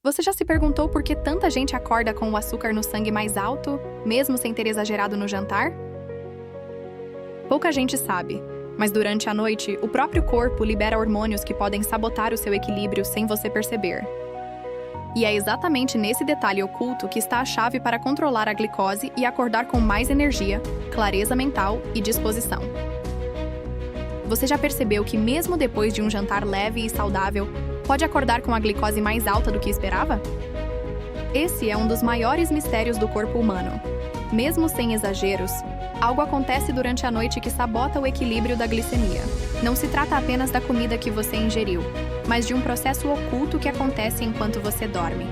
Você já se perguntou por que tanta gente acorda com o açúcar no sangue mais alto, mesmo sem ter exagerado no jantar? Pouca gente sabe, mas durante a noite, o próprio corpo libera hormônios que podem sabotar o seu equilíbrio sem você perceber. E é exatamente nesse detalhe oculto que está a chave para controlar a glicose e acordar com mais energia, clareza mental e disposição. Você já percebeu que mesmo depois de um jantar leve e saudável, pode acordar com a glicose mais alta do que esperava? Esse é um dos maiores mistérios do corpo humano. Mesmo sem exageros, algo acontece durante a noite que sabota o equilíbrio da glicemia. Não se trata apenas da comida que você ingeriu, mas de um processo oculto que acontece enquanto você dorme.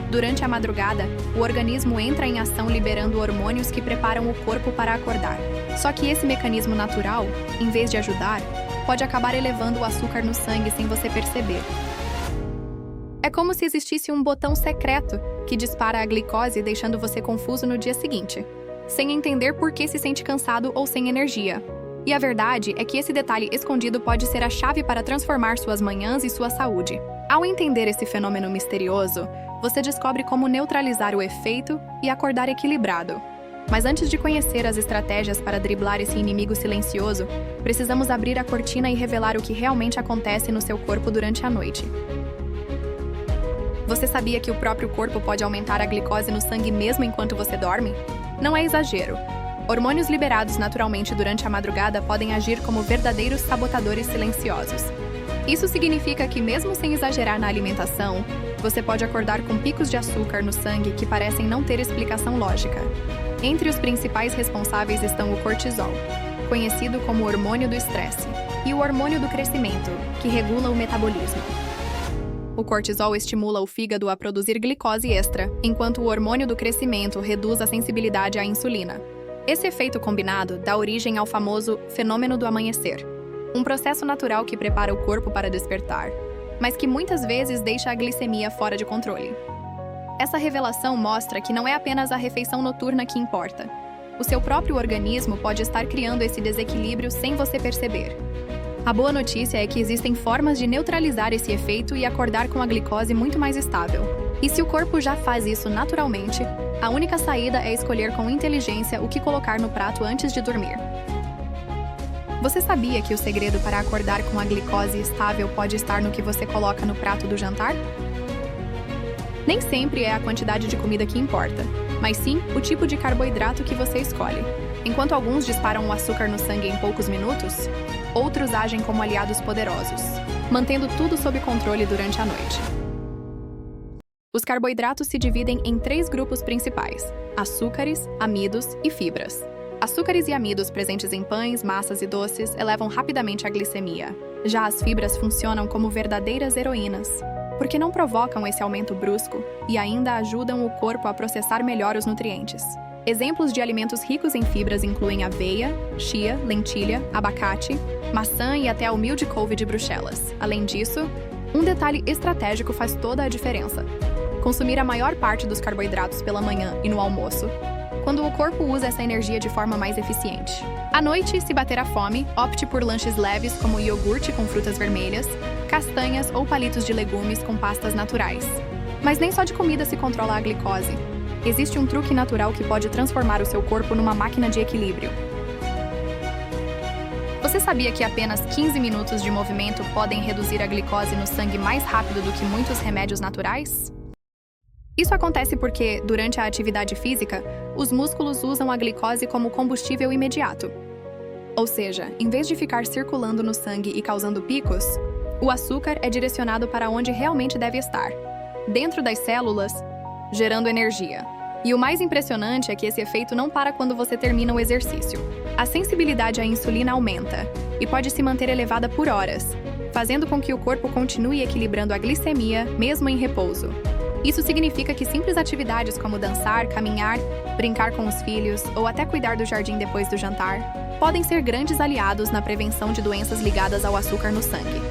Durante a madrugada, o organismo entra em ação liberando hormônios que preparam o corpo para acordar. Só que esse mecanismo natural, em vez de ajudar, pode acabar elevando o açúcar no sangue sem você perceber. É como se existisse um botão secreto que dispara a glicose, deixando você confuso no dia seguinte, sem entender por que se sente cansado ou sem energia. E a verdade é que esse detalhe escondido pode ser a chave para transformar suas manhãs e sua saúde. Ao entender esse fenômeno misterioso, você descobre como neutralizar o efeito e acordar equilibrado. Mas antes de conhecer as estratégias para driblar esse inimigo silencioso, precisamos abrir a cortina e revelar o que realmente acontece no seu corpo durante a noite. Você sabia que o próprio corpo pode aumentar a glicose no sangue mesmo enquanto você dorme? Não é exagero. Hormônios liberados naturalmente durante a madrugada podem agir como verdadeiros sabotadores silenciosos. Isso significa que, mesmo sem exagerar na alimentação, você pode acordar com picos de açúcar no sangue que parecem não ter explicação lógica. Entre os principais responsáveis estão o cortisol, conhecido como hormônio do estresse, e o hormônio do crescimento, que regula o metabolismo. O cortisol estimula o fígado a produzir glicose extra, enquanto o hormônio do crescimento reduz a sensibilidade à insulina. Esse efeito combinado dá origem ao famoso fenômeno do amanhecer, um processo natural que prepara o corpo para despertar, mas que muitas vezes deixa a glicemia fora de controle. Essa revelação mostra que não é apenas a refeição noturna que importa. O seu próprio organismo pode estar criando esse desequilíbrio sem você perceber. A boa notícia é que existem formas de neutralizar esse efeito e acordar com a glicose muito mais estável. E se o corpo já faz isso naturalmente, a única saída é escolher com inteligência o que colocar no prato antes de dormir. Você sabia que o segredo para acordar com a glicose estável pode estar no que você coloca no prato do jantar? Nem sempre é a quantidade de comida que importa, mas sim o tipo de carboidrato que você escolhe. Enquanto alguns disparam o açúcar no sangue em poucos minutos, outros agem como aliados poderosos, mantendo tudo sob controle durante a noite. Os carboidratos se dividem em 3 grupos principais: açúcares, amidos e fibras. Açúcares e amidos presentes em pães, massas e doces elevam rapidamente a glicemia. Já as fibras funcionam como verdadeiras heroínas, porque não provocam esse aumento brusco e ainda ajudam o corpo a processar melhor os nutrientes. Exemplos de alimentos ricos em fibras incluem aveia, chia, lentilha, abacate, maçã e até a humilde couve de Bruxelas. Além disso, um detalhe estratégico faz toda a diferença: consumir a maior parte dos carboidratos pela manhã e no almoço, quando o corpo usa essa energia de forma mais eficiente. À noite, se bater a fome, opte por lanches leves como iogurte com frutas vermelhas, castanhas ou palitos de legumes com pastas naturais. Mas nem só de comida se controla a glicose. Existe um truque natural que pode transformar o seu corpo numa máquina de equilíbrio. Você sabia que apenas 15 minutos de movimento podem reduzir a glicose no sangue mais rápido do que muitos remédios naturais? Isso acontece porque, durante a atividade física, os músculos usam a glicose como combustível imediato. Ou seja, em vez de ficar circulando no sangue e causando picos, o açúcar é direcionado para onde realmente deve estar, dentro das células, gerando energia. E o mais impressionante é que esse efeito não para quando você termina o exercício. A sensibilidade à insulina aumenta e pode se manter elevada por horas, fazendo com que o corpo continue equilibrando a glicemia mesmo em repouso. Isso significa que simples atividades como dançar, caminhar, brincar com os filhos ou até cuidar do jardim depois do jantar podem ser grandes aliados na prevenção de doenças ligadas ao açúcar no sangue.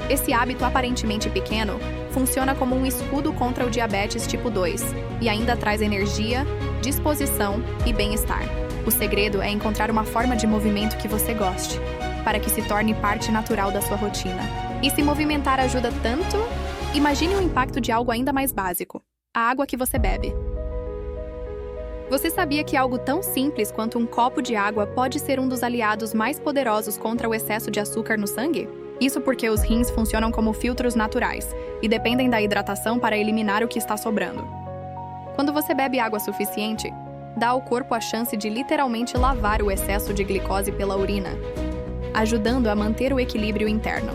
Esse hábito aparentemente pequeno funciona como um escudo contra o diabetes tipo 2 e ainda traz energia, disposição e bem-estar. O segredo é encontrar uma forma de movimento que você goste, para que se torne parte natural da sua rotina. E se movimentar ajuda tanto, Imagine o impacto de algo ainda mais básico: a água que você bebe. Você sabia que algo tão simples quanto um copo de água pode ser um dos aliados mais poderosos contra o excesso de açúcar no sangue? Isso porque os rins funcionam como filtros naturais e dependem da hidratação para eliminar o que está sobrando. Quando você bebe água suficiente, dá ao corpo a chance de literalmente lavar o excesso de glicose pela urina, ajudando a manter o equilíbrio interno.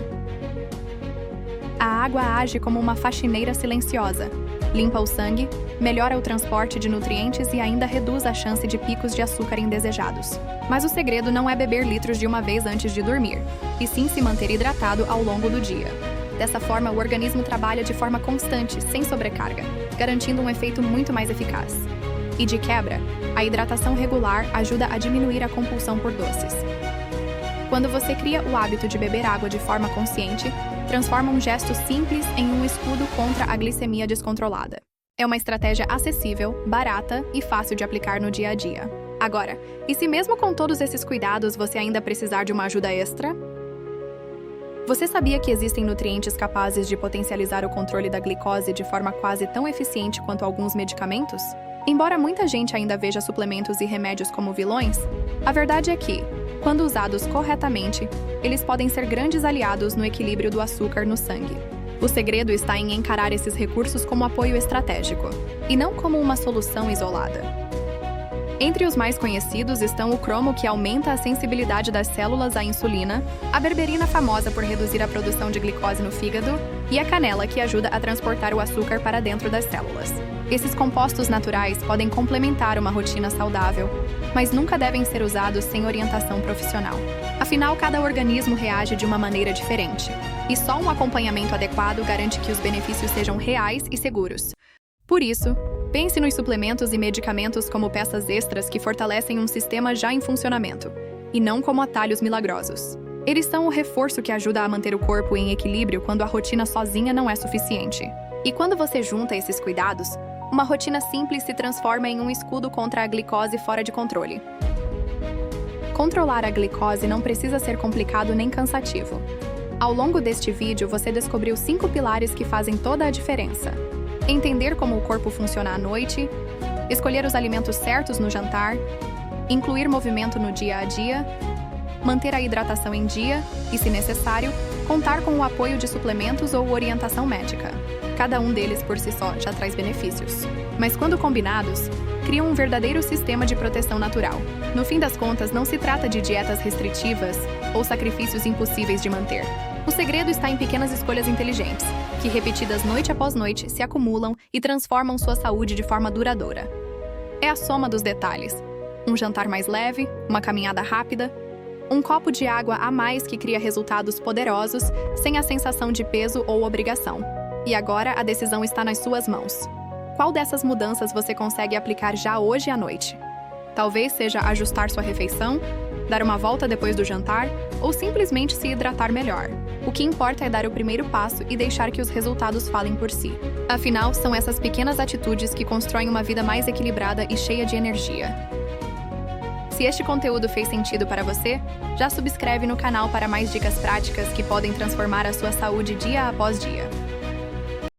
A água age como uma faxineira silenciosa, limpa o sangue, melhora o transporte de nutrientes e ainda reduz a chance de picos de açúcar indesejados. Mas o segredo não é beber litros de uma vez antes de dormir, e sim se manter hidratado ao longo do dia. Dessa forma, o organismo trabalha de forma constante, sem sobrecarga, garantindo um efeito muito mais eficaz. E de quebra, a hidratação regular ajuda a diminuir a compulsão por doces. Quando você cria o hábito de beber água de forma consciente, transforma um gesto simples em um escudo contra a glicemia descontrolada. É uma estratégia acessível, barata e fácil de aplicar no dia a dia. Agora, e se mesmo com todos esses cuidados você ainda precisar de uma ajuda extra? Você sabia que existem nutrientes capazes de potencializar o controle da glicose de forma quase tão eficiente quanto alguns medicamentos? Embora muita gente ainda veja suplementos e remédios como vilões, a verdade é que, quando usados corretamente, eles podem ser grandes aliados no equilíbrio do açúcar no sangue. O segredo está em encarar esses recursos como apoio estratégico, e não como uma solução isolada. Entre os mais conhecidos estão o cromo, que aumenta a sensibilidade das células à insulina, a berberina, famosa por reduzir a produção de glicose no fígado, e a canela, que ajuda a transportar o açúcar para dentro das células. Esses compostos naturais podem complementar uma rotina saudável, mas nunca devem ser usados sem orientação profissional. Afinal, cada organismo reage de uma maneira diferente, e só um acompanhamento adequado garante que os benefícios sejam reais e seguros. Por isso, pense nos suplementos e medicamentos como peças extras que fortalecem um sistema já em funcionamento, e não como atalhos milagrosos. Eles são o reforço que ajuda a manter o corpo em equilíbrio quando a rotina sozinha não é suficiente. E quando você junta esses cuidados, uma rotina simples se transforma em um escudo contra a glicose fora de controle. Controlar a glicose não precisa ser complicado nem cansativo. Ao longo deste vídeo, você descobriu 5 pilares que fazem toda a diferença. Entender como o corpo funciona à noite, escolher os alimentos certos no jantar, incluir movimento no dia a dia, manter a hidratação em dia e, se necessário, contar com o apoio de suplementos ou orientação médica. Cada um deles por si só já traz benefícios, mas quando combinados, criam um verdadeiro sistema de proteção natural. No fim das contas, não se trata de dietas restritivas ou sacrifícios impossíveis de manter. O segredo está em pequenas escolhas inteligentes, que repetidas noite após noite se acumulam e transformam sua saúde de forma duradoura. É a soma dos detalhes: um jantar mais leve, uma caminhada rápida, um copo de água a mais que cria resultados poderosos sem a sensação de peso ou obrigação. E agora a decisão está nas suas mãos. Qual dessas mudanças você consegue aplicar já hoje à noite? Talvez seja ajustar sua refeição, dar uma volta depois do jantar ou simplesmente se hidratar melhor. O que importa é dar o primeiro passo e deixar que os resultados falem por si. Afinal, são essas pequenas atitudes que constroem uma vida mais equilibrada e cheia de energia. Se este conteúdo fez sentido para você, já subscreve no canal para mais dicas práticas que podem transformar a sua saúde dia após dia.